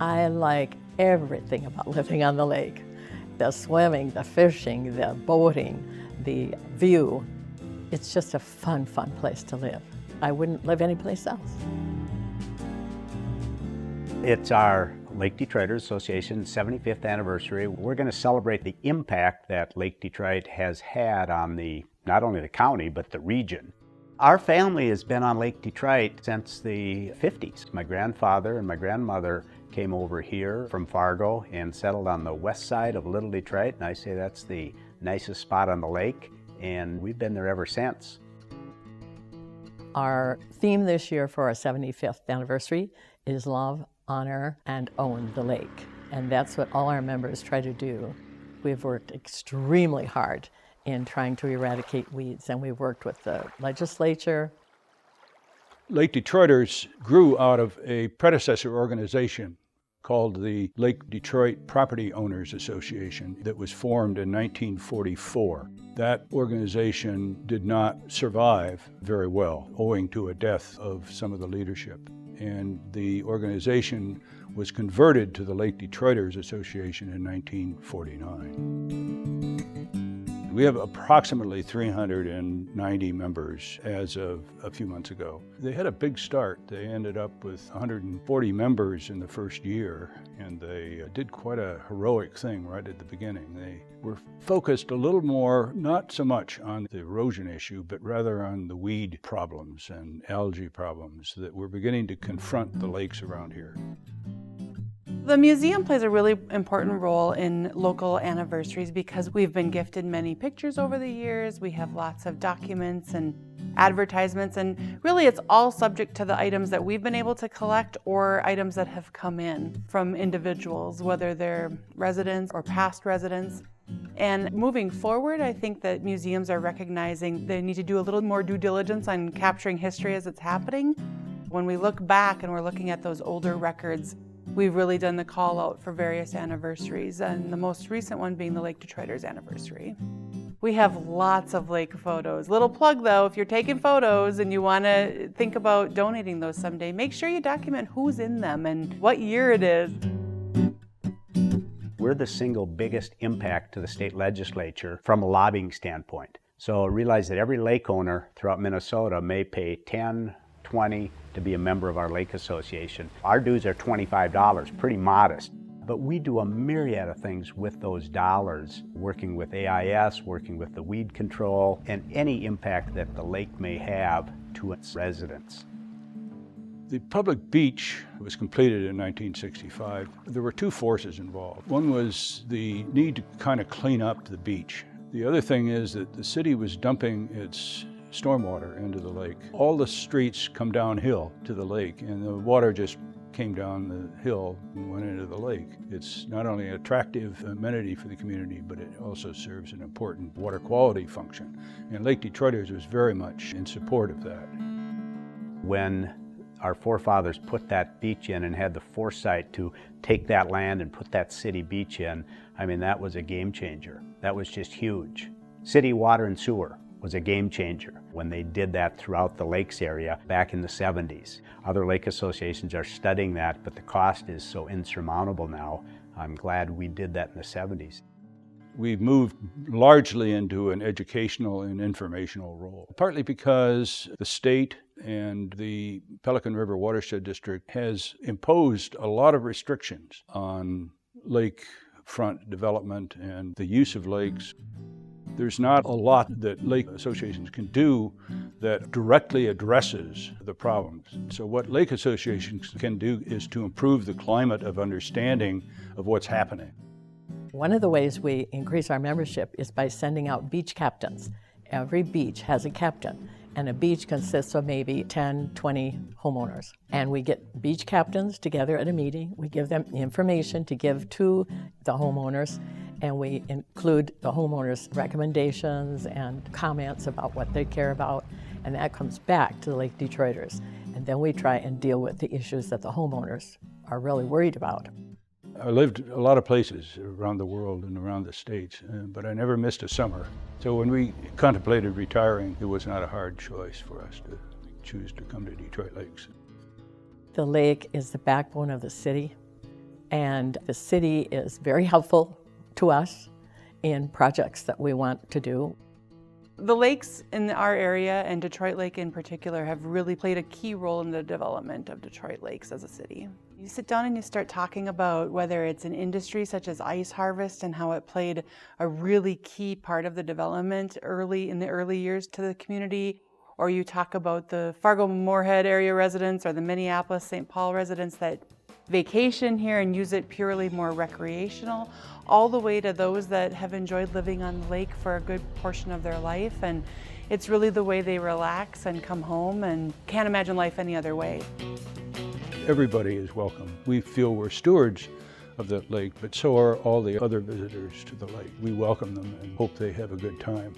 I like everything about living on the lake. The swimming, the fishing, the boating, the view. It's just a fun, fun place to live. I wouldn't live anyplace else. It's our Lake Detroiters Association 75th anniversary. We're going to celebrate the impact that Lake Detroit has had on not only the county, but the region. Our family has been on Lake Detroit since the 50s. My grandfather and my grandmother came over here from Fargo and settled on the west side of Little Detroit, and I say that's the nicest spot on the lake, and we've been there ever since. Our theme this year for our 75th anniversary is Love, Honor, and Own the Lake. And that's what all our members try to do. We've worked extremely hard in trying to eradicate weeds, and we've worked with the legislature. Lake Detroiters grew out of a predecessor organization called the Lake Detroit Property Owners Association that was formed in 1944. That organization did not survive very well, owing to a death of some of the leadership. And the organization was converted to the Lake Detroiters Association in 1949. We have approximately 390 members as of a few months ago. They had a big start. They ended up with 140 members in the first year, and they did quite a heroic thing right at the beginning. They were focused a little more, not so much on the erosion issue, but rather on the weed problems and algae problems that were beginning to confront the lakes around here. The museum plays a really important role in local anniversaries because we've been gifted many pictures over the years. We have lots of documents and advertisements, and really it's all subject to the items that we've been able to collect or items that have come in from individuals, whether they're residents or past residents. And moving forward, I think that museums are recognizing they need to do a little more due diligence on capturing history as it's happening. When we look back and we're looking at those older records, we've really done the call out for various anniversaries, and the most recent one being the Lake Detroiters anniversary. We have lots of lake photos. Little plug though, if you're taking photos and you want to think about donating those someday, make sure you document who's in them and what year it is. We're the single biggest impact to the state legislature from a lobbying standpoint. So realize that every lake owner throughout Minnesota may pay $10, $20 to be a member of our lake association. Our dues are $25, pretty modest. But we do a myriad of things with those dollars, working with AIS, working with the weed control, and any impact that the lake may have to its residents. The public beach was completed in 1965. There were two forces involved. One was the need to kind of clean up the beach. The other thing is that the city was dumping its stormwater into the lake. All the streets come downhill to the lake, and the water just came down the hill and went into the lake. It's not only an attractive amenity for the community, but it also serves an important water quality function. And Lake Detroiters was very much in support of that. When our forefathers put that beach in and had the foresight to take that land and put that city beach in, I mean, that was a game changer. That was just huge. City water and sewer was a game changer when they did that throughout the lakes area back in the 70s. Other lake associations are studying that, but the cost is so insurmountable now. I'm glad we did that in the 70s. We've moved largely into an educational and informational role, partly because the state and the Pelican River Watershed District has imposed a lot of restrictions on lakefront development and the use of lakes. There's not a lot that lake associations can do that directly addresses the problems. So what lake associations can do is to improve the climate of understanding of what's happening. One of the ways we increase our membership is by sending out beach captains. Every beach has a captain, and a beach consists of maybe 10, 20 homeowners. And we get beach captains together at a meeting. We give them information to give to the homeowners, and we include the homeowners' recommendations and comments about what they care about, and that comes back to the Lake Detroiters. And then we try and deal with the issues that the homeowners are really worried about. I lived a lot of places around the world and around the States, but I never missed a summer. So when we contemplated retiring, it was not a hard choice for us to choose to come to Detroit Lakes. The lake is the backbone of the city. And the city is very helpful to us in projects that we want to do. The lakes in our area, and Detroit Lake in particular, have really played a key role in the development of Detroit Lakes as a city. You sit down and you start talking about whether it's an industry such as ice harvest and how it played a really key part of the development in the early years to the community, or you talk about the Fargo-Moorhead area residents or the Minneapolis-St. Paul residents that vacation here and use it purely more recreational, all the way to those that have enjoyed living on the lake for a good portion of their life. And it's really the way they relax and come home and can't imagine life any other way. Everybody is welcome. We feel we're stewards of the lake, but so are all the other visitors to the lake. We welcome them and hope they have a good time.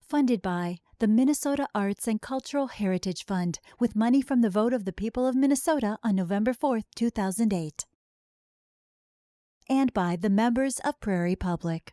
Funded by the Minnesota Arts and Cultural Heritage Fund, with money from the vote of the people of Minnesota on November 4, 2008. And by the members of Prairie Public.